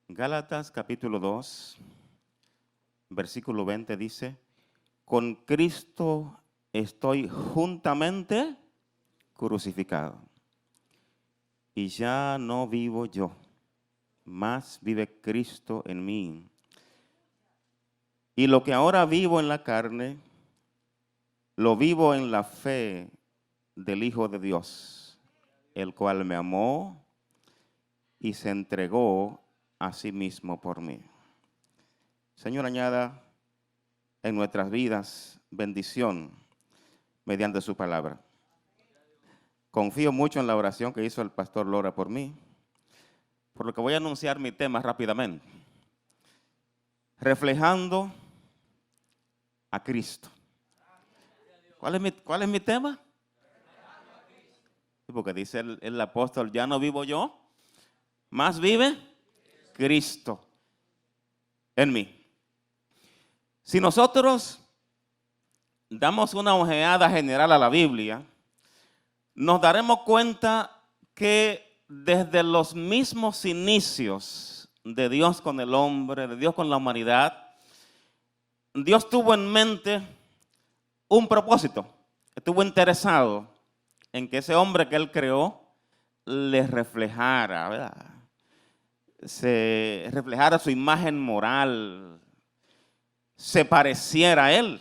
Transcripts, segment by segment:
Gálatas capítulo 2, versículo 20 dice: con Cristo estoy juntamente crucificado. Y ya no vivo yo, mas vive Cristo en mí. Y lo que ahora vivo en la carne, lo vivo en la fe del Hijo de Dios, el cual me amó y se entregó a sí mismo por mí. Señor, añada en nuestras vidas bendición mediante su palabra. Confío mucho en la oración que hizo el pastor Lora por mí, por lo que voy a anunciar mi tema rápidamente. Reflejando a Cristo. ¿Cuál es mi tema? Porque dice el apóstol, ya no vivo yo, más vive Cristo en mí. Si nosotros damos una ojeada general a la Biblia, nos daremos cuenta que desde los mismos inicios de Dios con el hombre, de Dios con la humanidad, Dios tuvo en mente un propósito. Estuvo interesado en que ese hombre que Él creó le reflejara, ¿verdad? Se reflejara su imagen moral, se pareciera a Él.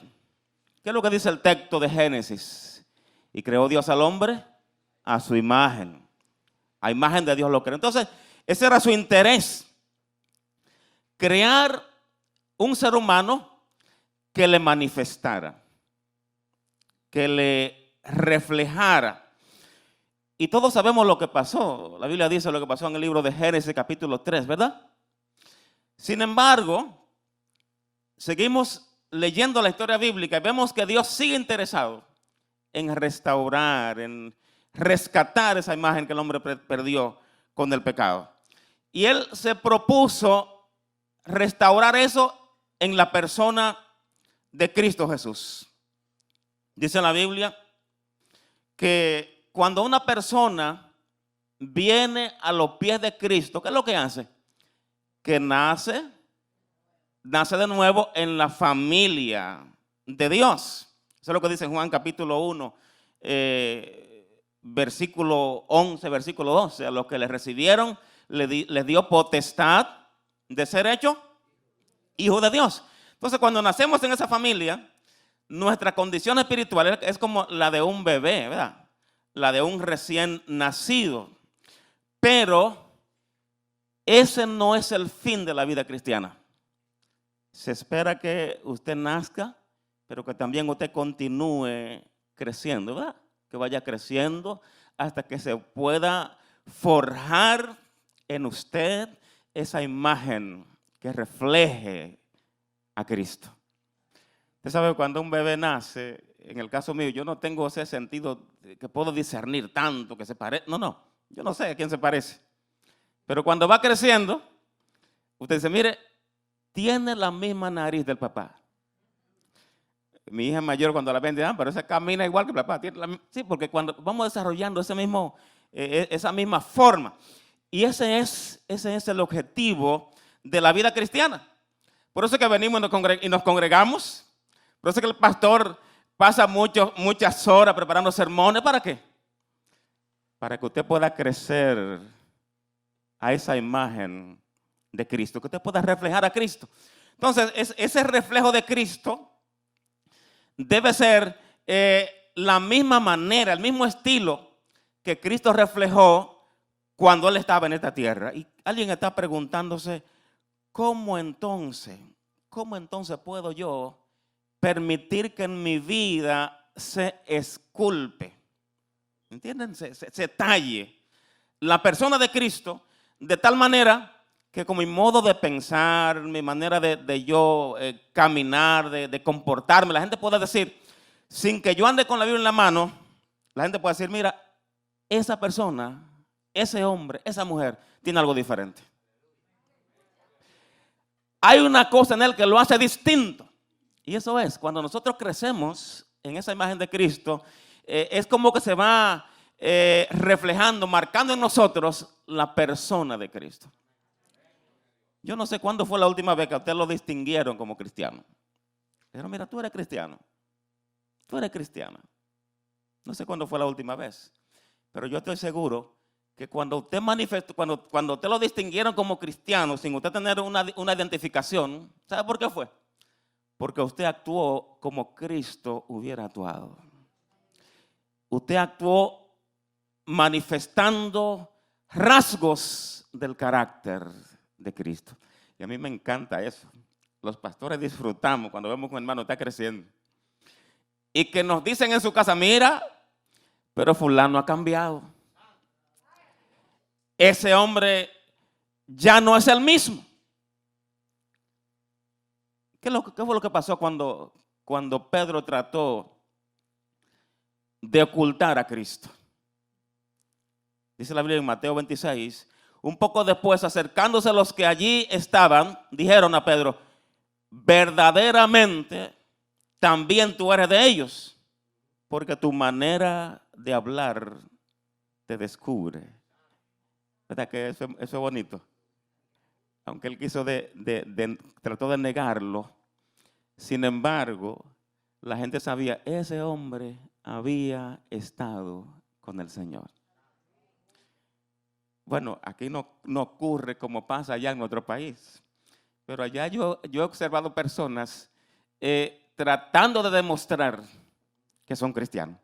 ¿Qué es lo que dice el texto de Génesis? Y creó Dios al hombre a su imagen. A imagen de Dios lo creó. Entonces, ese era su interés. Crear un ser humano que le manifestara, que le reflejara. Y todos sabemos lo que pasó. La Biblia dice lo que pasó en el libro de Génesis capítulo 3, ¿verdad? Sin embargo, seguimos leyendo la historia bíblica y vemos que Dios sigue interesado en restaurar, en rescatar esa imagen que el hombre perdió con el pecado. Y Él se propuso restaurar eso en la persona de Cristo Jesús. Dice la Biblia que cuando una persona viene a los pies de Cristo, ¿qué es lo que hace? Que nace de nuevo en la familia de Dios. Eso es lo que dice en Juan capítulo 1, versículo 11, versículo 12. A los que le recibieron les dio potestad de ser hechos hijos de Dios. Entonces, cuando nacemos en esa familia, nuestra condición espiritual es como la de un bebé, ¿verdad? La de un recién nacido. Pero ese no es el fin de la vida cristiana. Se espera que usted nazca, pero que también usted continúe creciendo, ¿verdad? Que vaya creciendo hasta que se pueda forjar en usted esa imagen que refleje a Cristo. Usted sabe, cuando un bebé nace, en el caso mío, yo no tengo ese sentido que puedo discernir tanto que se parece. No, yo no sé a quién se parece. Pero cuando va creciendo, usted dice, mire, tiene la misma nariz del papá. Mi hija mayor, cuando la ven, pero esa camina igual que el papá. Sí, porque cuando vamos desarrollando esa misma forma. Y ese es el objetivo de la vida cristiana. Por eso es que venimos y nos congregamos. Por eso es que el pastor pasa muchas horas preparando sermones. ¿Para qué? Para que usted pueda crecer a esa imagen de Cristo, que usted pueda reflejar a Cristo. Entonces, ese reflejo de Cristo debe ser la misma manera, el mismo estilo que Cristo reflejó cuando Él estaba en esta tierra. Y alguien está preguntándose, ¿cómo entonces puedo yo permitir que en mi vida se esculpe? ¿Entienden? Se talle la persona de Cristo de tal manera que con mi modo de pensar, mi manera de yo caminar, de comportarme, la gente puede decir, sin que yo ande con la Biblia en la mano, la gente puede decir, mira, esa persona, ese hombre, esa mujer, tiene algo diferente. Hay una cosa en él que lo hace distinto. Y eso es, cuando nosotros crecemos en esa imagen de Cristo, es como que se va reflejando, marcando en nosotros la persona de Cristo. Yo no sé cuándo fue la última vez que a usted lo distinguieron como cristiano. Le dijeron, mira, tú eres cristiano. Tú eres cristiana. No sé cuándo fue la última vez. Pero yo estoy seguro que cuando usted manifestó, cuando usted lo distinguieron como cristiano, sin usted tener una identificación, ¿sabe por qué fue? Porque usted actuó como Cristo hubiera actuado. Usted actuó manifestando rasgos del carácter de Cristo. Y a mí me encanta eso. Los pastores disfrutamos cuando vemos que un hermano está creciendo. Y que nos dicen en su casa, mira, pero fulano ha cambiado. Ese hombre ya no es el mismo. ¿Qué fue lo que pasó cuando Pedro trató de ocultar a Cristo? Dice la Biblia en Mateo 26, un poco después, acercándose a los que allí estaban, dijeron a Pedro, verdaderamente también tú eres de ellos, porque tu manera de hablar te descubre. ¿Verdad que eso es bonito? Aunque él trató de negarlo, sin embargo, la gente sabía, ese hombre había estado con el Señor. Bueno, aquí no ocurre como pasa allá en nuestro país, pero allá yo he observado personas tratando de demostrar que son cristianos.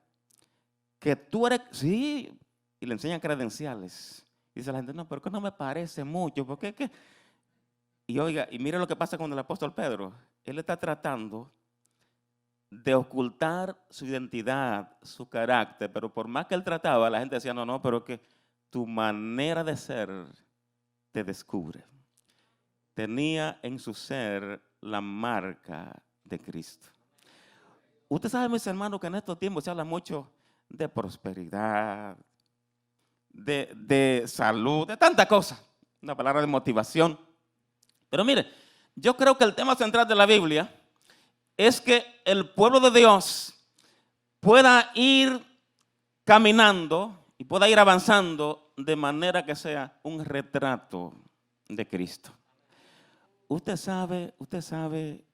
Que tú eres, sí, y le enseñan credenciales. Dice la gente, no, pero que no me parece mucho, porque qué. Y oiga, y mire lo que pasa con el apóstol Pedro. Él está tratando de ocultar su identidad, su carácter, pero por más que él trataba, la gente decía, no, pero que tu manera de ser te descubre. Tenía en su ser la marca de Cristo. Usted sabe, mis hermanos, que en estos tiempos se habla mucho de prosperidad, de salud, de tantas cosas. Una palabra de motivación. Pero mire, yo creo que el tema central de la Biblia es que el pueblo de Dios pueda ir caminando y pueda ir avanzando de manera que sea un retrato de Cristo. Usted sabe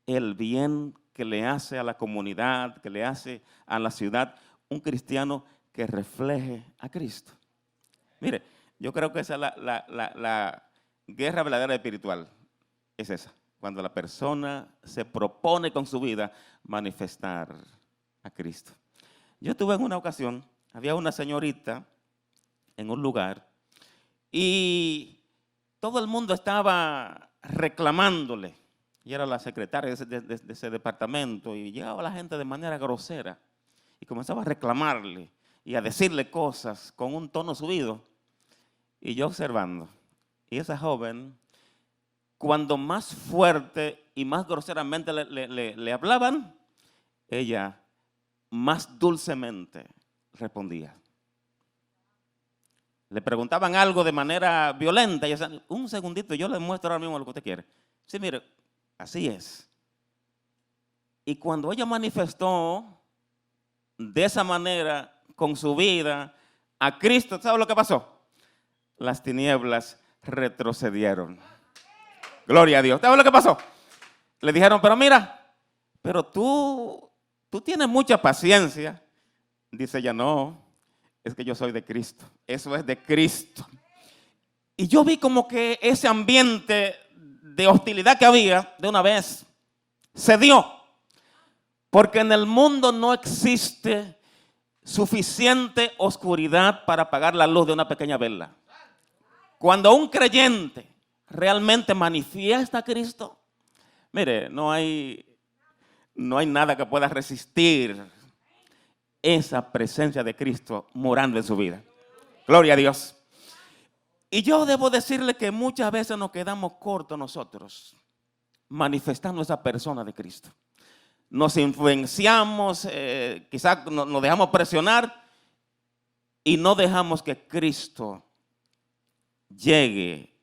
el bien que le hace a la comunidad, que le hace a la ciudad un cristiano que refleje a Cristo. Mire, yo creo que esa es la guerra verdadera espiritual. Es esa, cuando la persona se propone con su vida manifestar a Cristo. Yo estuve en una ocasión, había una señorita en un lugar y todo el mundo estaba reclamándole. Ella era la secretaria de ese departamento y llegaba la gente de manera grosera y comenzaba a reclamarle y a decirle cosas con un tono subido. Y yo observando. Y esa joven, cuando más fuerte y más groseramente le hablaban, ella más dulcemente respondía. Le preguntaban algo de manera violenta y ella decía, un segundito, yo le muestro ahora mismo lo que usted quiere. Sí, mire, así es. Y cuando ella manifestó de esa manera con su vida a Cristo, ¿sabe lo que pasó? Las tinieblas retrocedieron. Gloria a Dios. ¿Sabe lo que pasó? Le dijeron, pero mira, pero tú tienes mucha paciencia. Dice ella, no, es que yo soy de Cristo. Eso es de Cristo. Y yo vi como que ese ambiente de hostilidad que había de una vez se dio. Porque en el mundo no existe suficiente oscuridad para apagar la luz de una pequeña vela. Cuando un creyente realmente manifiesta a Cristo, mire, no hay nada que pueda resistir esa presencia de Cristo morando en su vida. Gloria a Dios. Y yo debo decirle que muchas veces nos quedamos cortos nosotros manifestando esa persona de Cristo. Nos influenciamos, quizás nos dejamos presionar y no dejamos que Cristo llegue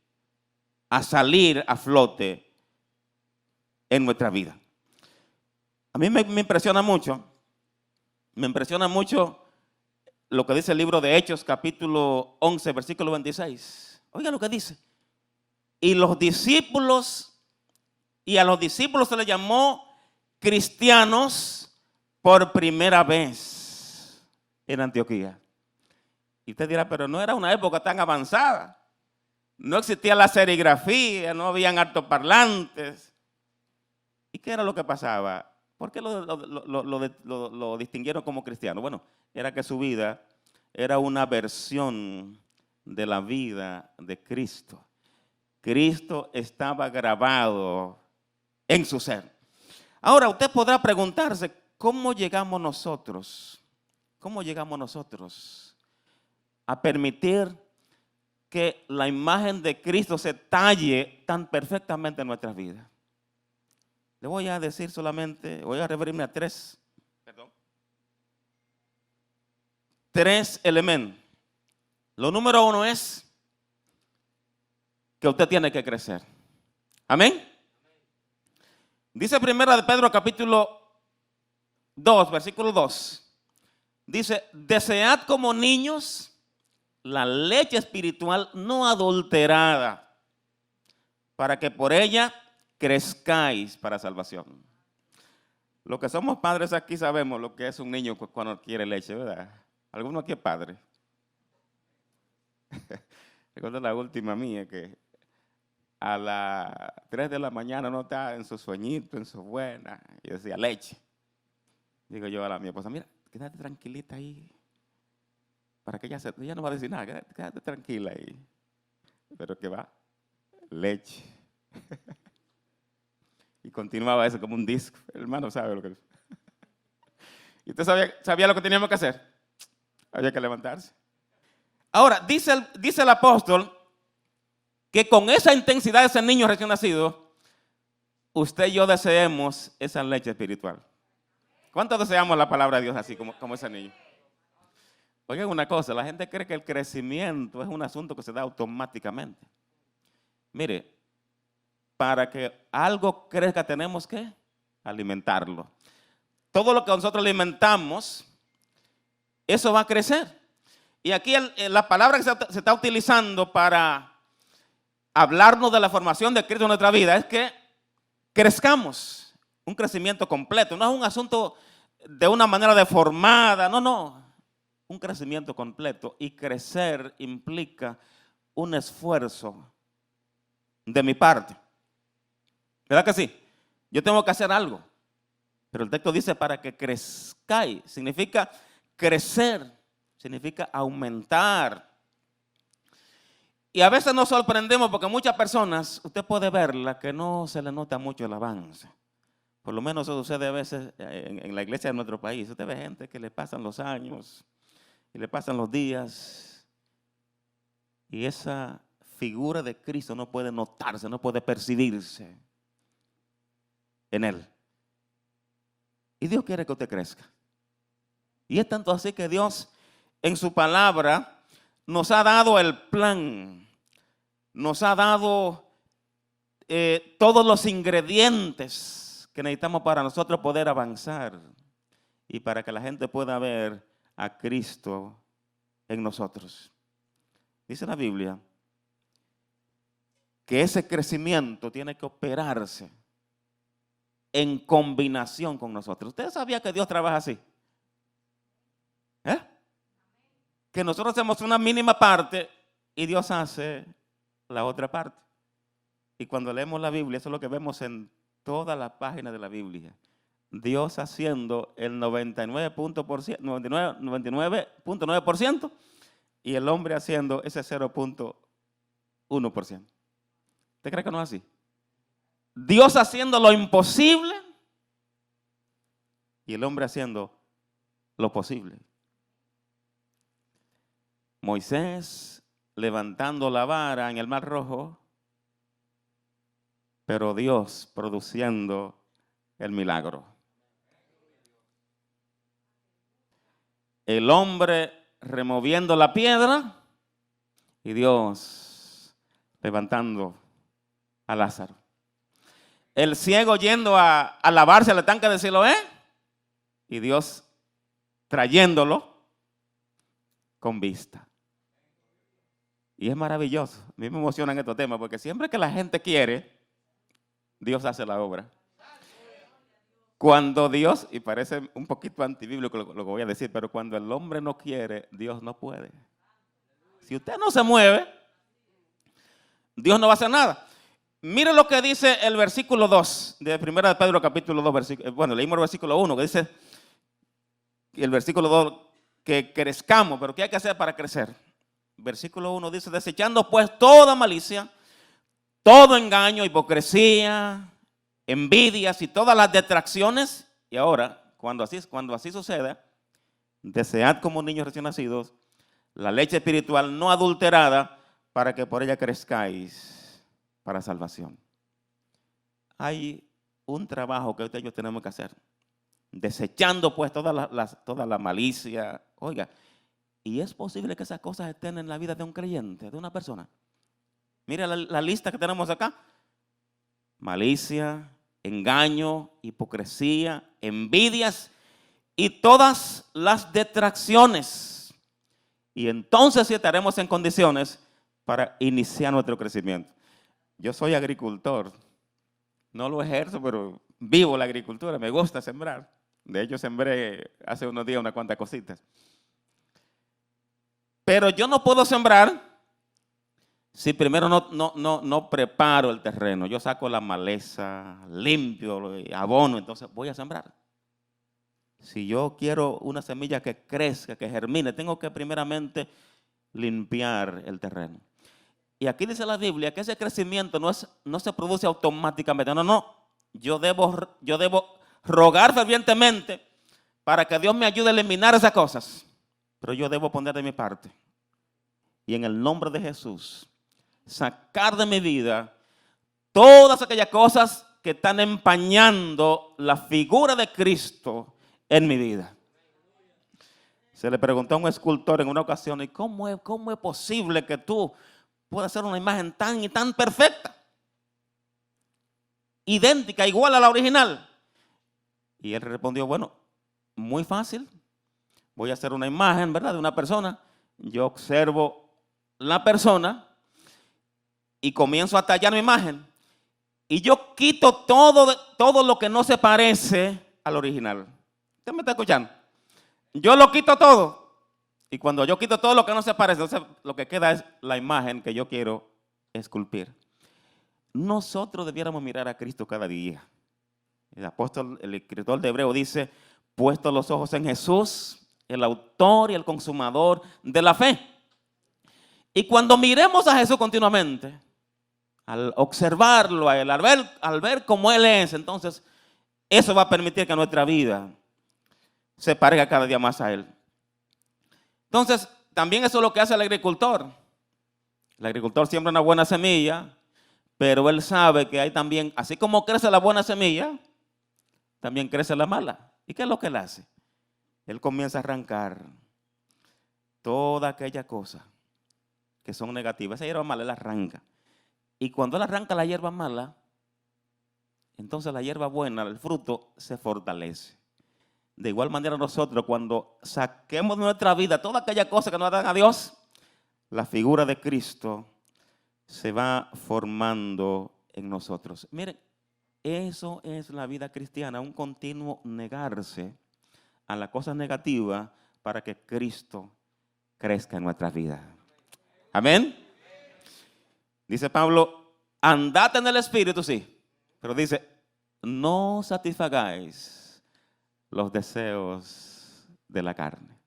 a salir a flote en nuestra vida. A mí me impresiona mucho lo que dice el libro de Hechos, capítulo 11, versículo 26. Oiga lo que dice. Y a los discípulos se les llamó cristianos por primera vez en Antioquía. Y usted dirá, pero no era una época tan avanzada. No existía la serigrafía, no habían altoparlantes. ¿Y qué era lo que pasaba? ¿Por qué lo distinguieron como cristiano? Bueno, era que su vida era una versión de la vida de Cristo. Cristo estaba grabado en su ser. Ahora usted podrá preguntarse, ¿cómo llegamos nosotros? ¿Cómo llegamos nosotros a permitir que la imagen de Cristo se talle tan perfectamente en nuestras vidas? Le voy a decir solamente, voy a referirme a tres elementos. Lo número uno es que usted tiene que crecer. Amén. Dice primera de Pedro capítulo 2, versículo 2. Dice, desead como niños la leche espiritual no adulterada, para que por ella crezcáis para salvación. Los que somos padres aquí sabemos lo que es un niño cuando quiere leche, ¿verdad? ¿Alguno aquí es padre? Recuerdo la última mía que a las 3 de la mañana no está en su sueñito, en su buena. Y decía, leche. Digo yo a mi esposa, mira, quédate tranquilita ahí. Para que ella no va a decir nada, quédate tranquila ahí. Pero que va, leche. Y continuaba eso como un disco. El hermano sabe lo que es. ¿Y usted sabía lo que teníamos que hacer? Había que levantarse. Ahora, dice el apóstol que con esa intensidad de ese niño recién nacido, usted y yo deseemos esa leche espiritual. ¿Cuántos deseamos la palabra de Dios así como ese niño? Oigan una cosa, la gente cree que el crecimiento es un asunto que se da automáticamente. Mire, para que algo crezca tenemos que alimentarlo. Todo lo que nosotros alimentamos, eso va a crecer. Y aquí la palabra que se está utilizando para hablarnos de la formación de Cristo en nuestra vida es que crezcamos, un crecimiento completo. No es un asunto de una manera deformada, no. Un crecimiento completo. Y crecer implica un esfuerzo de mi parte. ¿Verdad que sí? Yo tengo que hacer algo. Pero el texto dice para que crezcáis. Significa crecer. Significa aumentar. Y a veces nos sorprendemos porque muchas personas, usted puede verla, que no se le nota mucho el avance. Por lo menos eso sucede a veces en la iglesia de nuestro país. Usted ve gente que le pasan los años y le pasan los días. Y esa figura de Cristo no puede notarse, no puede percibirse en él. Y Dios quiere que usted crezca. Y es tanto así que Dios en su palabra nos ha dado el plan, nos ha dado todos los ingredientes que necesitamos para nosotros poder avanzar y para que la gente pueda ver a Cristo en nosotros. Dice la Biblia que ese crecimiento tiene que operarse en combinación con nosotros. ¿Usted sabía que Dios trabaja así? Que nosotros hacemos una mínima parte y Dios hace la otra parte. Y cuando leemos la Biblia, eso es lo que vemos en todas las páginas de la Biblia. Dios haciendo el 99.9% y el hombre haciendo ese 0.1%. ¿Usted cree que no es así? Dios haciendo lo imposible y el hombre haciendo lo posible. Moisés levantando la vara en el Mar Rojo, pero Dios produciendo el milagro. El hombre removiendo la piedra y Dios levantando a Lázaro. El ciego yendo a lavarse al estanque de Siloé y Dios trayéndolo con vista. Y es maravilloso. A mí me emocionan estos temas porque siempre que la gente quiere, Dios hace la obra. Cuando Dios, y parece un poquito antibíblico lo que voy a decir, pero cuando el hombre no quiere, Dios no puede. Si usted no se mueve, Dios no va a hacer nada. Mire lo que dice el versículo 2 de 1 de Pedro capítulo 2, bueno, leímos el versículo 1, que dice, el versículo 2, que crezcamos, pero ¿qué hay que hacer para crecer? Versículo 1 dice, desechando pues toda malicia, todo engaño, hipocresía, envidias y todas las detracciones. Y ahora, cuando así suceda, desead como niños recién nacidos la leche espiritual no adulterada para que por ella crezcáis para salvación. Hay un trabajo que usted y yo tenemos que hacer. Desechando pues toda la malicia. Oiga, y es posible que esas cosas estén en la vida de un creyente, de una persona. Mira la lista que tenemos acá. Malicia, engaño, hipocresía, envidias y todas las detracciones. Y entonces sí estaremos en condiciones para iniciar nuestro crecimiento. Yo soy agricultor. No lo ejerzo, pero vivo la agricultura. Me gusta sembrar. De hecho, sembré hace unos días unas cuantas cositas. Pero yo no puedo sembrar si primero no preparo el terreno. Yo saco la maleza, limpio, abono, entonces voy a sembrar. Si yo quiero una semilla que crezca, que germine, tengo que primeramente limpiar el terreno. Y aquí dice la Biblia que ese crecimiento no se produce automáticamente. No. Yo debo rogar fervientemente para que Dios me ayude a eliminar esas cosas. Pero yo debo poner de mi parte. Y en el nombre de Jesús, sacar de mi vida todas aquellas cosas que están empañando la figura de Cristo en mi vida. Se le preguntó a un escultor en una ocasión, ¿y cómo es posible que tú puedas hacer una imagen tan y tan perfecta? Idéntica, igual a la original. Y él respondió, bueno, muy fácil. Voy a hacer una imagen, ¿verdad?, de una persona. Yo observo la persona y comienzo a tallar mi imagen. Y yo quito todo lo que no se parece al original. ¿Usted me está escuchando? Yo lo quito todo. Y cuando yo quito todo lo que no se parece, entonces lo que queda es la imagen que yo quiero esculpir. Nosotros debiéramos mirar a Cristo cada día. El escritor de Hebreo dice, puesto los ojos en Jesús, el autor y el consumador de la fe. Y cuando miremos a Jesús continuamente, al observarlo a Él, al ver cómo Él es, entonces eso va a permitir que nuestra vida se parezca cada día más a Él. Entonces, también eso es lo que hace el agricultor. El agricultor siembra una buena semilla, pero él sabe que hay también, así como crece la buena semilla, también crece la mala. ¿Y qué es lo que él hace? Él comienza a arrancar toda aquella cosa que son negativas. Esa hierba mala él arranca. Y cuando él arranca la hierba mala, entonces la hierba buena, el fruto, se fortalece. De igual manera nosotros, cuando saquemos de nuestra vida toda aquella cosa que nos dan a Dios, la figura de Cristo se va formando en nosotros. Miren, eso es la vida cristiana, un continuo negarse a las cosas negativas para que Cristo crezca en nuestras vidas. Amén. Dice Pablo, andad en el Espíritu, sí, pero dice, no satisfagáis los deseos de la carne.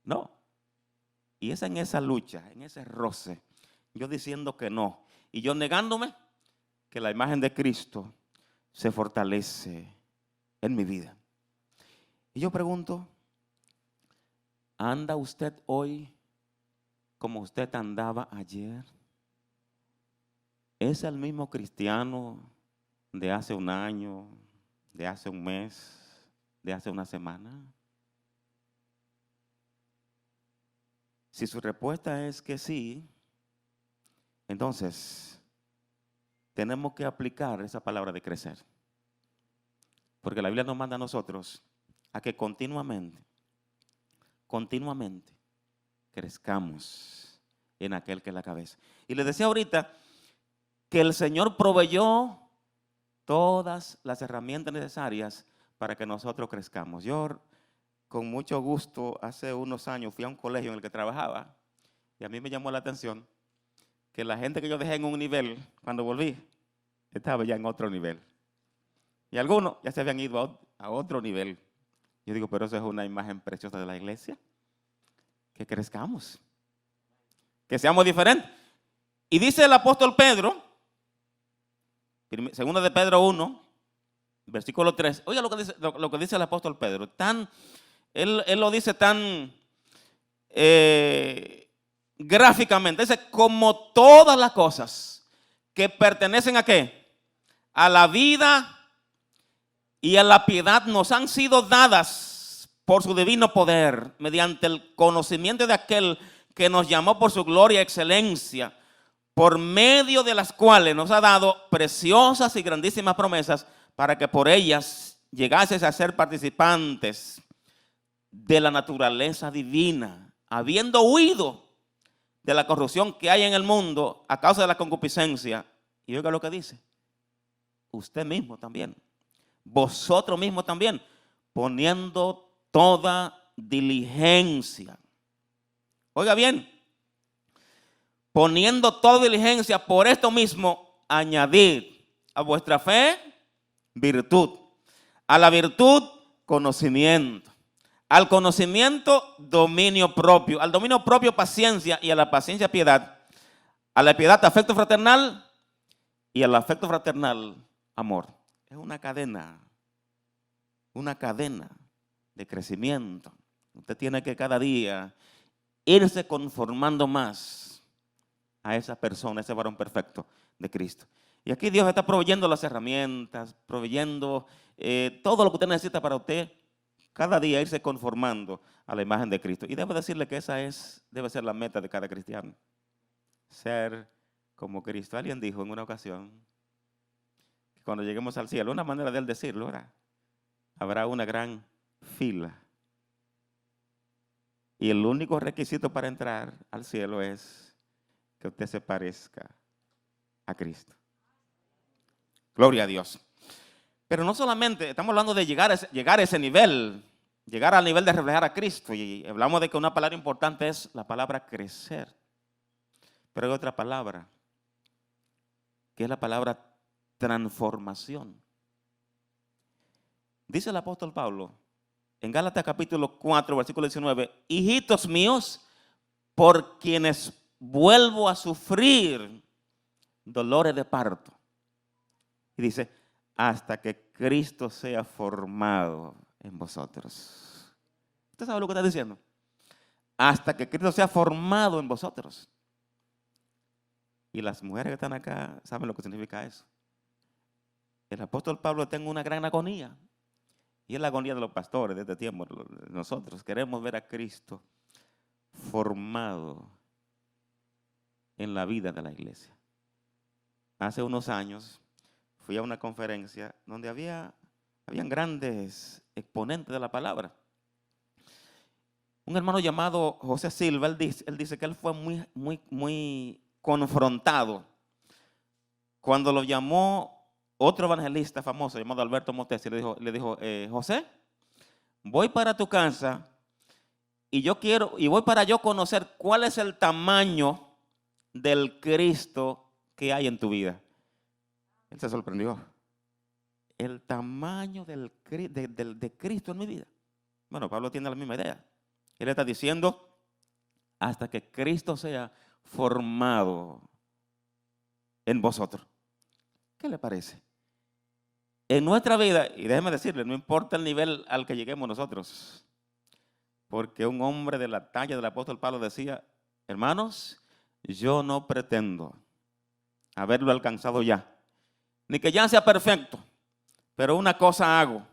No. Y es en esa lucha, en ese roce, yo diciendo que no, y yo negándome, que la imagen de Cristo se fortalece en mi vida. Y yo pregunto, ¿anda usted hoy como usted andaba ayer? ¿Es el mismo cristiano de hace un año, de hace un mes, de hace una semana? Si su respuesta es que sí, entonces tenemos que aplicar esa palabra de crecer. Porque la Biblia nos manda a nosotros a que continuamente crezcamos en aquel que es la cabeza. Y les decía ahorita que el Señor proveyó todas las herramientas necesarias para que nosotros crezcamos. Yo con mucho gusto hace unos años fui a un colegio en el que trabajaba y a mí me llamó la atención que la gente que yo dejé en un nivel, cuando volví, estaba ya en otro nivel. Y algunos ya se habían ido a otro nivel. Yo digo, pero eso es una imagen preciosa de la iglesia. Que crezcamos. Que seamos diferentes. Y dice el apóstol Pedro, segunda de Pedro 1, versículo 3. Oiga lo que dice el apóstol Pedro. Él lo dice tan gráficamente. Dice, como todas las cosas que pertenecen ¿a qué? A la vida y a la piedad nos han sido dadas por su divino poder, mediante el conocimiento de aquel que nos llamó por su gloria y excelencia, por medio de las cuales nos ha dado preciosas y grandísimas promesas, para que por ellas llegases a ser participantes de la naturaleza divina, habiendo huido de la corrupción que hay en el mundo a causa de la concupiscencia. Y oiga lo que dice, usted mismo también, vosotros mismos también, poniendo toda diligencia. Oiga bien, poniendo toda diligencia, por esto mismo añadid a vuestra fe virtud, a la virtud conocimiento, al conocimiento dominio propio, al dominio propio paciencia, y a la paciencia piedad, a la piedad afecto fraternal, y al afecto fraternal amor. Es una cadena de crecimiento. Usted tiene que cada día irse conformando más a esa persona, ese varón perfecto de Cristo. Y aquí Dios está proveyendo las herramientas, proveyendo todo lo que usted necesita para usted cada día irse conformando a la imagen de Cristo. Y debo decirle que esa debe ser la meta de cada cristiano. Ser como Cristo. Alguien dijo en una ocasión que cuando lleguemos al cielo, una manera de él decirlo era, habrá una gran fila. Y el único requisito para entrar al cielo es que usted se parezca a Cristo. Gloria a Dios. Pero no solamente estamos hablando de llegar a ese nivel, llegar al nivel de reflejar a Cristo. Y hablamos de que una palabra importante es la palabra crecer. Pero hay otra palabra, que es la palabra transformación. Dice el apóstol Pablo en Gálatas capítulo 4, versículo 19, hijitos míos, por quienes vuelvo a sufrir dolores de parto. Y dice, hasta que Cristo sea formado en vosotros. ¿Usted sabe lo que está diciendo? Hasta que Cristo sea formado en vosotros. Y las mujeres que están acá saben lo que significa eso. El apóstol Pablo está en una gran agonía. Y es la agonía de los pastores de este tiempo. Nosotros queremos ver a Cristo formado en la vida de la iglesia. Hace unos años fui a una conferencia donde habían grandes exponentes de la palabra. Un hermano llamado José Silva, él dice que él fue muy confrontado cuando lo llamó otro evangelista famoso llamado Alberto Motesi. Le dijo, José, voy para tu casa y voy para yo conocer cuál es el tamaño del Cristo que hay en tu vida. Él se sorprendió. El tamaño de Cristo en mi vida. Bueno, Pablo tiene la misma idea. Él está diciendo, hasta que Cristo sea formado en vosotros. ¿Qué le parece? En nuestra vida, y déjeme decirle, no importa el nivel al que lleguemos nosotros, porque un hombre de la talla del apóstol Pablo decía, hermanos, yo no pretendo haberlo alcanzado ya, ni que ya sea perfecto, pero una cosa hago,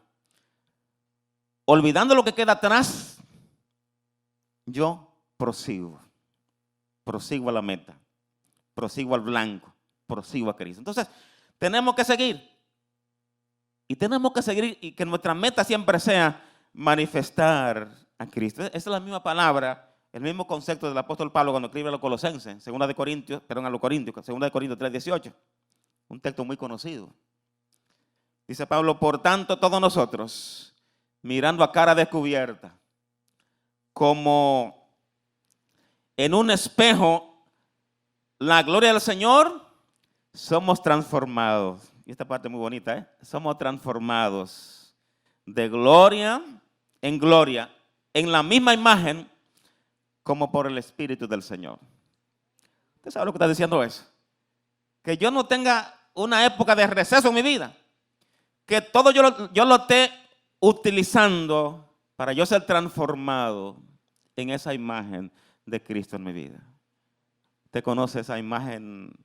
olvidando lo que queda atrás, yo prosigo a la meta, prosigo al blanco, prosigo a Cristo. Entonces, tenemos que seguir. Y tenemos que seguir y que nuestra meta siempre sea manifestar a Cristo. Esa es la misma palabra el mismo concepto del apóstol Pablo cuando escribe a los Colosenses, a los Corintios 3:18, un texto muy conocido. Dice Pablo, por tanto todos nosotros, mirando a cara descubierta, como en un espejo, la gloria del Señor, somos transformados. Y esta parte es muy bonita, ¿eh? Somos transformados de gloria en gloria, en la misma imagen, como por el Espíritu del Señor. ¿Usted sabe lo que está diciendo eso? Que yo no tenga una época de receso en mi vida. Que todo yo lo esté utilizando para yo ser transformado en esa imagen de Cristo en mi vida. Usted conoce esa imagen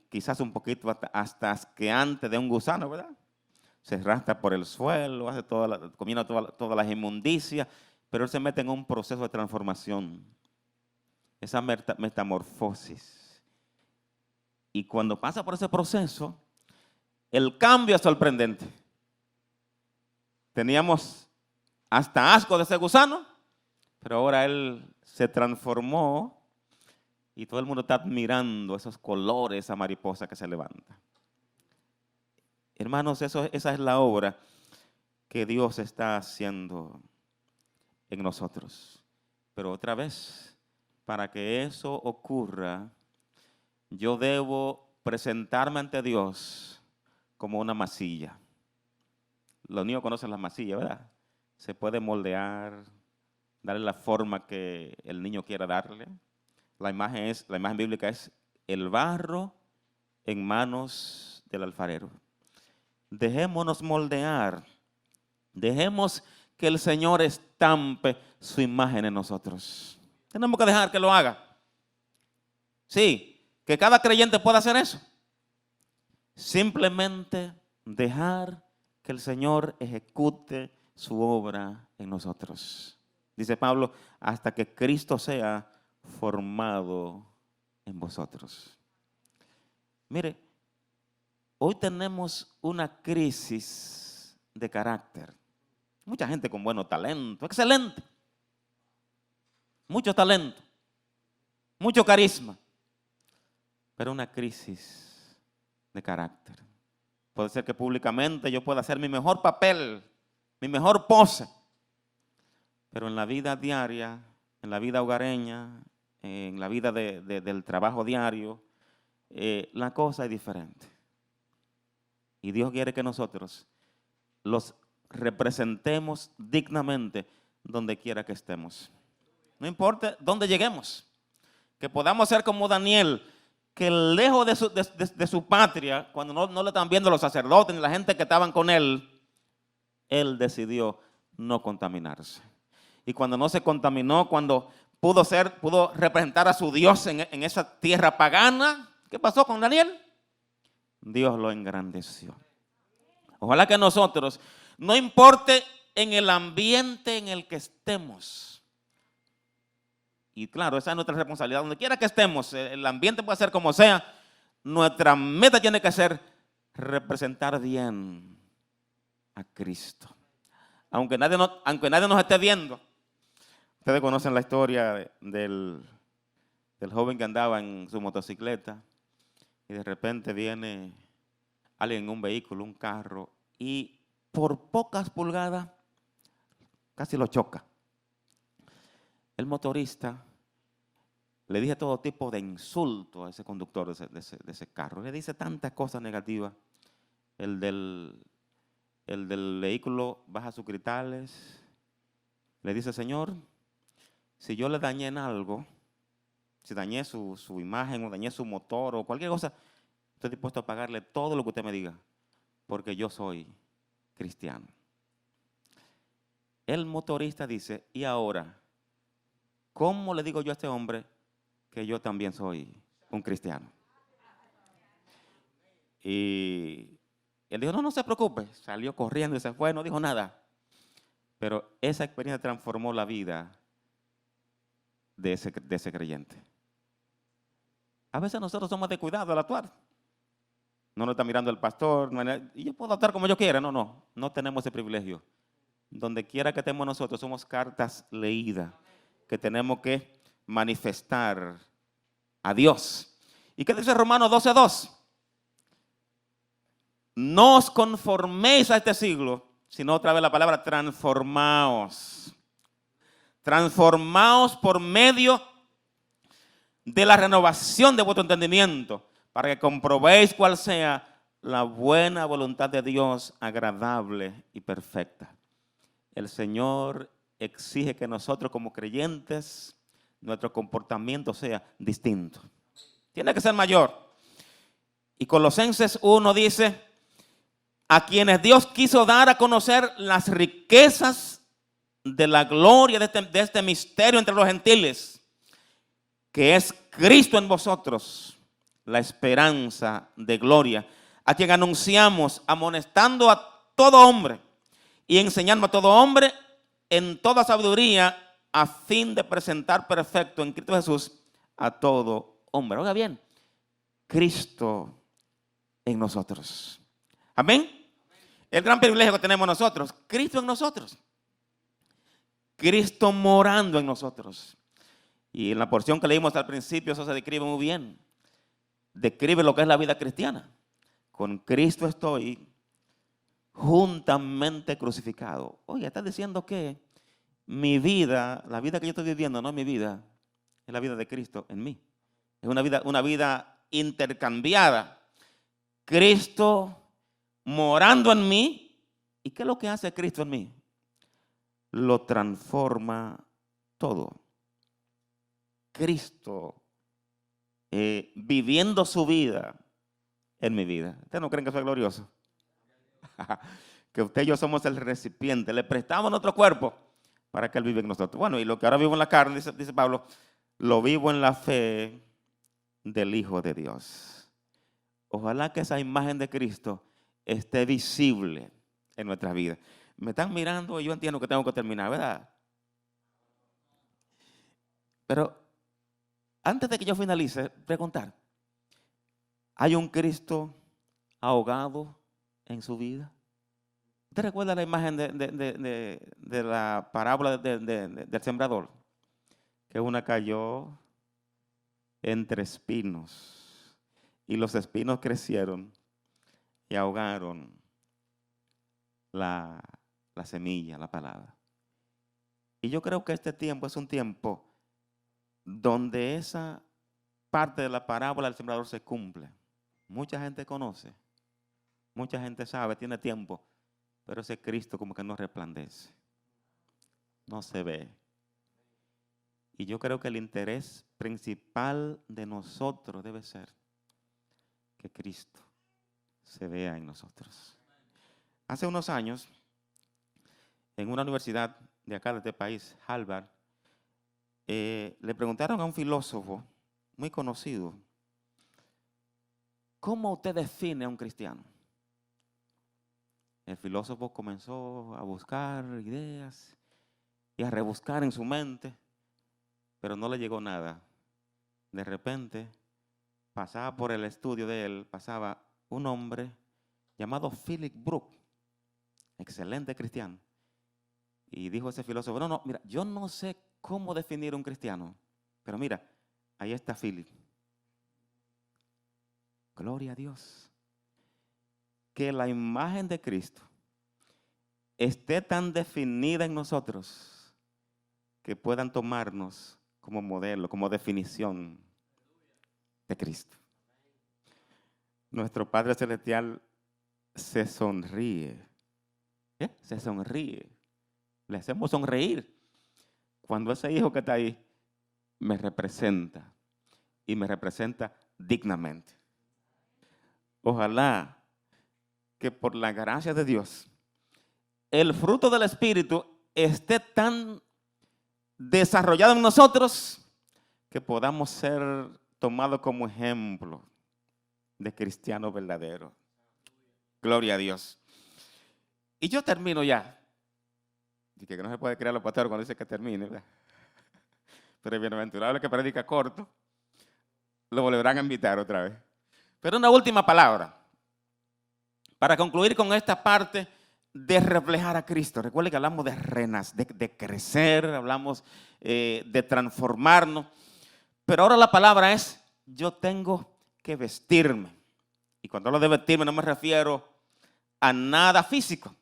quizás un poquito hasta asqueante de un gusano, ¿verdad? Se arrastra por el suelo, hace comiendo todas las inmundicias, pero él se mete en un proceso de transformación, esa metamorfosis. Y cuando pasa por ese proceso, el cambio es sorprendente. Teníamos hasta asco de ese gusano, pero ahora él se transformó y todo el mundo está admirando esos colores, esa mariposa que se levanta. Hermanos, esa es la obra que Dios está haciendo en nosotros. Pero otra vez, para que eso ocurra, yo debo presentarme ante Dios como una masilla. Los niños conocen las masillas, ¿verdad? Se puede moldear, darle la forma que el niño quiera darle. La imagen bíblica es el barro en manos del alfarero. Dejémonos moldear. Dejemos que el Señor estampe su imagen en nosotros. Tenemos que dejar que lo haga. Sí, que cada creyente pueda hacer eso. Simplemente dejar que el Señor ejecute su obra en nosotros. Dice Pablo, hasta que Cristo sea formado en vosotros. Mire, hoy tenemos una crisis de carácter. Mucha gente con buenos talentos, excelente. Mucho talento, mucho carisma, pero una crisis de carácter. Puede ser que públicamente yo pueda hacer mi mejor papel, mi mejor pose, pero en la vida diaria, en la vida hogareña, en la vida del trabajo diario, la cosa es diferente. Y Dios quiere que nosotros los representemos dignamente donde quiera que estemos. No importa dónde lleguemos, que podamos ser como Daniel, que lejos de su patria, cuando no le están viendo los sacerdotes ni la gente que estaban con él decidió no contaminarse. Y cuando no se contaminó, cuando pudo representar a su Dios en esa tierra pagana, ¿qué pasó con Daniel? Dios lo engrandeció. Ojalá que nosotros, no importe en el ambiente en el que estemos, y claro, esa es nuestra responsabilidad, donde quiera que estemos, el ambiente puede ser como sea, nuestra meta tiene que ser representar bien a Cristo. Aunque nadie nos esté viendo. Ustedes conocen la historia del joven que andaba en su motocicleta y de repente viene alguien en un vehículo, un carro, y por pocas pulgadas casi lo choca. El motorista le dice todo tipo de insultos a ese conductor de ese carro. Le dice tantas cosas negativas. El del vehículo baja sus cristales. Le dice, Señor, si yo le dañé en algo, si dañé su imagen o dañé su motor o cualquier cosa, estoy dispuesto a pagarle todo lo que usted me diga, porque yo soy cristiano. El motorista dice, y ahora, ¿cómo le digo yo a este hombre que yo también soy un cristiano? Y él dijo, no se preocupe. Salió corriendo y se fue, no dijo nada. Pero esa experiencia transformó la vida de ese creyente. A veces nosotros somos descuidados al actuar. No nos está mirando el pastor. Y yo puedo actuar como yo quiera. No tenemos ese privilegio. Donde quiera que estemos nosotros, somos cartas leídas que tenemos que manifestar a Dios. ¿Y qué dice Romanos 12:2? No os conforméis a este siglo, sino otra vez la palabra transformaos. Transformaos por medio de la renovación de vuestro entendimiento, para que comprobéis cuál sea la buena voluntad de Dios, agradable y perfecta. El Señor exige que nosotros como creyentes, nuestro comportamiento sea distinto. Tiene que ser mayor. Y Colosenses 1 dice, a quienes Dios quiso dar a conocer las riquezas de la gloria de este misterio entre los gentiles, que es Cristo en vosotros, la esperanza de gloria, a quien anunciamos amonestando a todo hombre y enseñando a todo hombre en toda sabiduría, a fin de presentar perfecto en Cristo Jesús a todo hombre. Oiga bien, Cristo en nosotros. Amén. El gran privilegio que tenemos nosotros, Cristo en nosotros. Cristo morando en nosotros. Y en la porción que leímos al principio, eso se describe muy bien. Describe lo que es la vida cristiana. Con Cristo estoy juntamente crucificado. Oye, está diciendo que mi vida, la vida que yo estoy viviendo, no es mi vida, es la vida de Cristo en mí. Es una vida intercambiada. Cristo morando en mí. ¿Y qué es lo que hace Cristo en mí? Lo transforma todo. Cristo viviendo su vida en mi vida. ¿Ustedes no creen que soy glorioso? Que usted y yo somos el recipiente. Le prestamos nuestro cuerpo para que Él viva en nosotros. Bueno, y lo que ahora vivo en la carne, dice Pablo, lo vivo en la fe del Hijo de Dios. Ojalá que esa imagen de Cristo esté visible en nuestras vidas. Me están mirando y yo entiendo que tengo que terminar, ¿verdad? Pero antes de que yo finalice, preguntar, ¿hay un Cristo ahogado en su vida? ¿Usted recuerda la imagen de la parábola del sembrador? Que una cayó entre espinos y los espinos crecieron y ahogaron la semilla, la palabra. Y yo creo que este tiempo es un tiempo donde esa parte de la parábola del sembrador se cumple. Mucha gente conoce, mucha gente sabe, tiene tiempo, pero ese Cristo como que no resplandece, no se ve. Y yo creo que el interés principal de nosotros debe ser que Cristo se vea en nosotros. Hace unos años, en una universidad de acá de este país, Harvard, le preguntaron a un filósofo muy conocido, ¿cómo usted define a un cristiano? El filósofo comenzó a buscar ideas y a rebuscar en su mente, pero no le llegó nada. De repente, pasaba por el estudio de él, pasaba un hombre llamado Philip Brook, excelente cristiano. Y dijo ese filósofo, no, mira, yo no sé cómo definir un cristiano, pero mira, ahí está Philip. Gloria a Dios. Que la imagen de Cristo esté tan definida en nosotros que puedan tomarnos como modelo, como definición de Cristo. Nuestro Padre Celestial se sonríe. Se sonríe. Le hacemos sonreír cuando ese hijo que está ahí me representa y me representa dignamente. Ojalá que por la gracia de Dios el fruto del Espíritu esté tan desarrollado en nosotros que podamos ser tomados como ejemplo de cristianos verdaderos. Gloria a Dios. Y yo termino ya. Y que no se puede creer los pastores cuando dice que termine, ¿verdad? Pero bienaventurado el que predica corto, lo volverán a invitar otra vez. Pero una última palabra. Para concluir con esta parte de reflejar a Cristo. Recuerden que hablamos de de crecer, hablamos de transformarnos. Pero ahora la palabra es, yo tengo que vestirme. Y cuando hablo de vestirme no me refiero a nada físico.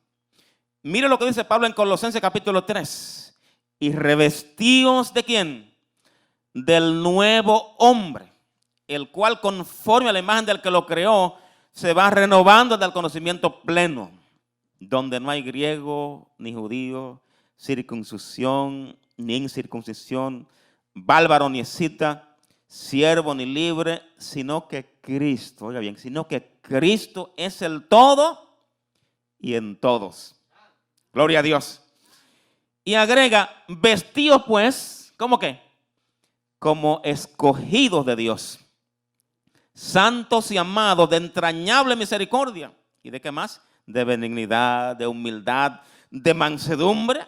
Mire lo que dice Pablo en Colosenses capítulo 3. Y revestíos ¿de quién? Del nuevo hombre, el cual conforme a la imagen del que lo creó, se va renovando hasta el conocimiento pleno, donde no hay griego ni judío, circuncisión ni incircuncisión, bárbaro ni escita, siervo ni libre, sino que Cristo, oiga bien, sino que Cristo es el todo y en todos. Gloria a Dios. Y agrega, vestidos pues, ¿cómo qué? Como escogidos de Dios, santos y amados, de entrañable misericordia. ¿Y de qué más? De benignidad, de humildad, de mansedumbre,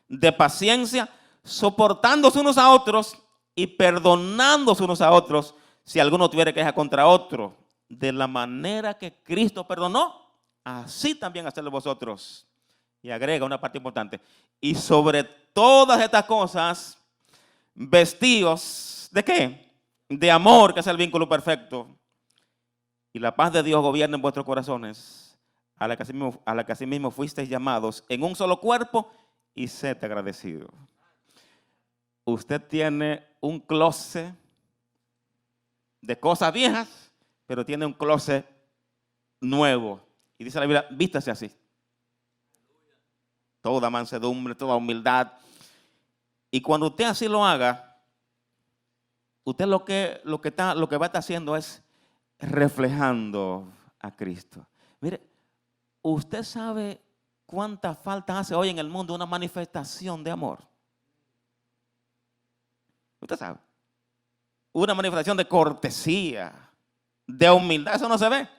de paciencia, soportándose unos a otros y perdonándose unos a otros si alguno tuviera queja contra otro. De la manera que Cristo perdonó, así también hacedlo vosotros. Y agrega una parte importante. Y sobre todas estas cosas, vestidos ¿de qué? De amor, que es el vínculo perfecto. Y la paz de Dios gobierna en vuestros corazones, a la que asimismo fuisteis llamados en un solo cuerpo, y sed agradecido. Usted tiene un closet de cosas viejas, pero tiene un closet nuevo. Y dice la Biblia, vístase así. Toda mansedumbre, toda humildad. Y cuando usted así lo haga, usted lo que va a estar haciendo es reflejando a Cristo. Mire, usted sabe cuánta falta hace hoy en el mundo una manifestación de amor. Usted sabe. Una manifestación de cortesía, de humildad, eso no se ve.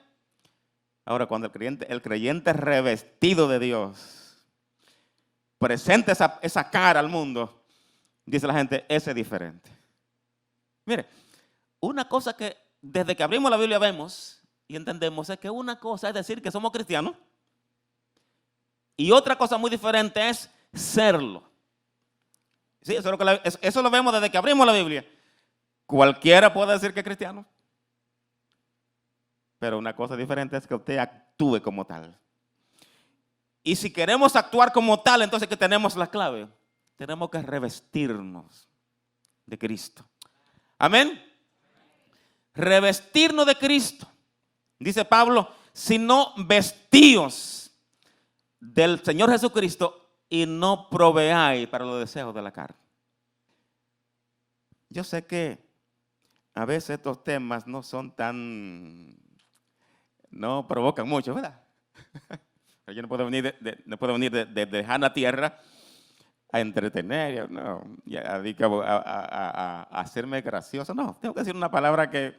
Ahora, cuando el creyente revestido de Dios presenta esa cara al mundo, dice la gente, ese es diferente. Mire, una cosa que desde que abrimos la Biblia vemos y entendemos es que una cosa es decir que somos cristianos y otra cosa muy diferente es serlo. Sí, eso lo vemos desde que abrimos la Biblia. Cualquiera puede decir que es cristiano, pero una cosa diferente es que usted actúe como tal. Y si queremos actuar como tal, entonces que tenemos la clave. Tenemos que revestirnos de Cristo. Amén. Revestirnos de Cristo. Dice Pablo, sino vestíos del Señor Jesucristo y no proveáis para los deseos de la carne. Yo sé que a veces estos temas no son no provocan mucho, ¿verdad? Yo no puedo venir de lejana tierra a entretener, no, a hacerme gracioso. No, tengo que decir una palabra que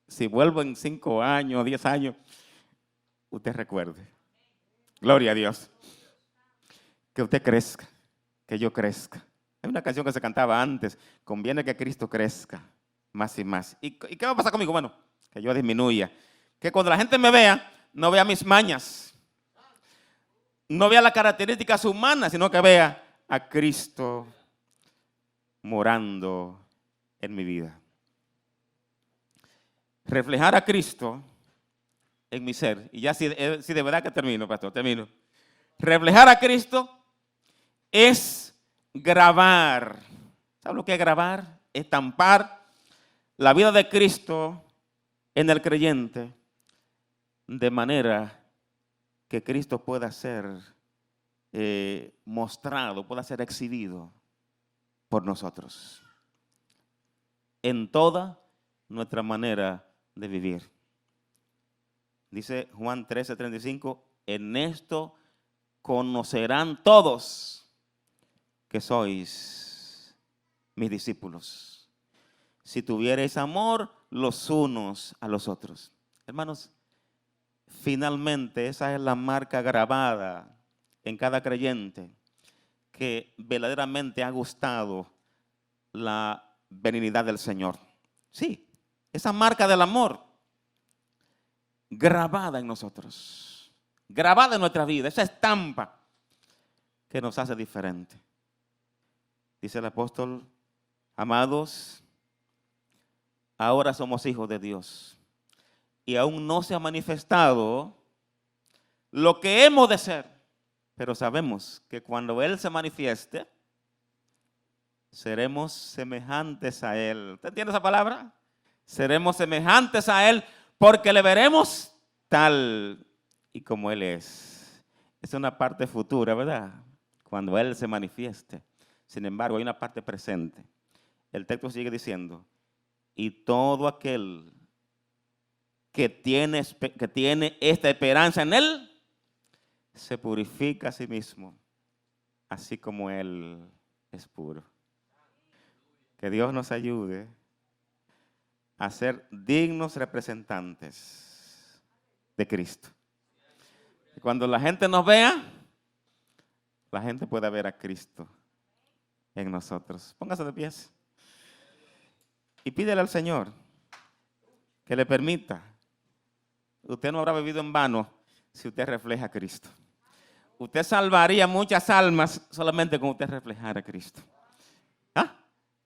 si vuelvo en 5 años, 10 años, usted recuerde. Gloria a Dios. Que usted crezca, que yo crezca. Hay una canción que se cantaba antes, conviene que Cristo crezca más y más. ¿Y qué va a pasar conmigo? Bueno, que yo disminuya. Que cuando la gente me vea, no vea mis mañas. No vea las características humanas, sino que vea a Cristo morando en mi vida. Reflejar a Cristo en mi ser. Y ya si de verdad que termino, pastor, termino. Reflejar a Cristo es grabar. ¿Sabe lo que es grabar? Estampar la vida de Cristo en el creyente de manera que Cristo pueda ser mostrado, pueda ser exhibido por nosotros en toda nuestra manera de vivir. Dice Juan 13:35, en esto conocerán todos que sois mis discípulos, si tuviereis amor los unos a los otros. Hermanos, finalmente esa es la marca grabada en cada creyente que verdaderamente ha gustado la benignidad del Señor. Sí, esa marca del amor grabada en nosotros. grabada en nuestra vida, esa estampa que nos hace diferente. Dice el apóstol, amados, ahora somos hijos de Dios y aún no se ha manifestado lo que hemos de ser, pero sabemos que cuando Él se manifieste, seremos semejantes a Él. ¿Usted entiende esa palabra? Seremos semejantes a Él porque le veremos tal y como Él es. Es una parte futura, ¿verdad? Cuando Él se manifieste. Sin embargo, hay una parte presente. El texto sigue diciendo, y todo aquel que tiene esta esperanza en Él, se purifica a sí mismo, así como Él es puro. Que Dios nos ayude a ser dignos representantes de Cristo. Y cuando la gente nos vea, la gente pueda ver a Cristo en nosotros. Póngase de pies y pídele al Señor que le permita. Usted no habrá vivido en vano si usted refleja a Cristo. Usted salvaría muchas almas solamente con usted reflejar a Cristo. ¿Ah?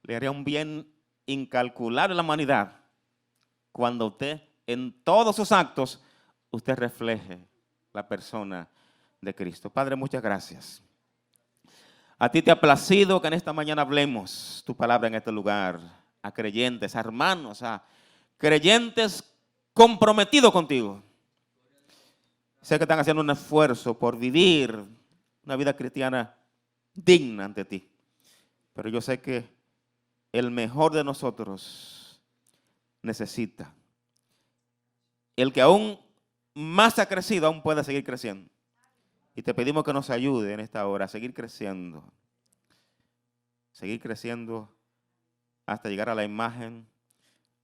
Le haría un bien incalculable a la humanidad cuando usted en todos sus actos usted refleje la persona de Cristo. Padre, muchas gracias. A ti te ha placido que en esta mañana hablemos tu palabra en este lugar a creyentes, a hermanos, a creyentes comprometidos contigo. Sé que están haciendo un esfuerzo por vivir una vida cristiana digna ante ti. Pero yo sé que el mejor de nosotros necesita. El que aún más ha crecido, aún puede seguir creciendo. Y te pedimos que nos ayude en esta hora a seguir creciendo. Seguir creciendo hasta llegar a la imagen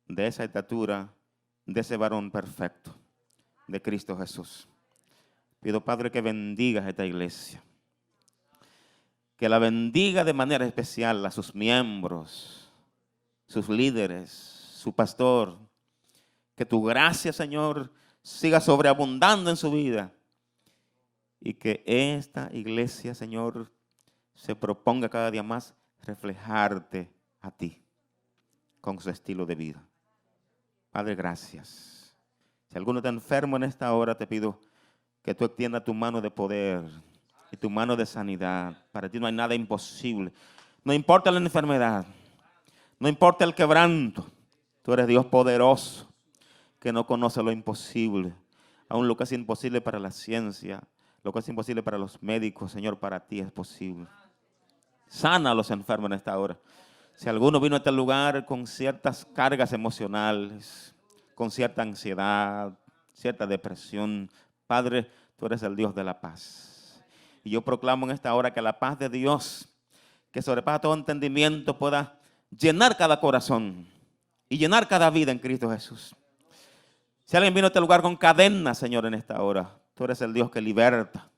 de esa estatura, de ese varón perfecto, de Cristo Jesús. Pido, Padre, que bendigas esta iglesia. Que la bendiga de manera especial a sus miembros, sus líderes, su pastor. Que tu gracia, Señor, siga sobreabundando en su vida. Y que esta iglesia, Señor, se proponga cada día más reflejarte a ti con su estilo de vida. Padre, gracias. Si alguno está enfermo en esta hora, te pido que tú extiendas tu mano de poder y tu mano de sanidad. Para ti no hay nada imposible. No importa la enfermedad, no importa el quebranto. Tú eres Dios poderoso que no conoce lo imposible. Aún lo que es imposible para la ciencia, lo que es imposible para los médicos, Señor, para ti es posible. Sana a los enfermos en esta hora. Si alguno vino a este lugar con ciertas cargas emocionales, con cierta ansiedad, cierta depresión, Padre, tú eres el Dios de la paz. Y yo proclamo en esta hora que la paz de Dios, que sobrepasa todo entendimiento, pueda llenar cada corazón y llenar cada vida en Cristo Jesús. Si alguien vino a este lugar con cadenas, Señor, en esta hora, tú eres el Dios que liberta.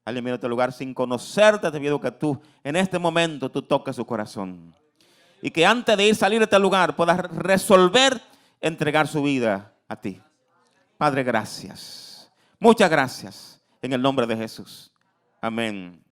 Alguien vino a este lugar sin conocerte, te pido que tú, en este momento, tú toques su corazón. Y que antes de salir de este lugar, puedas resolver entregar su vida a ti. Padre, gracias. Muchas gracias. En el nombre de Jesús. Amén.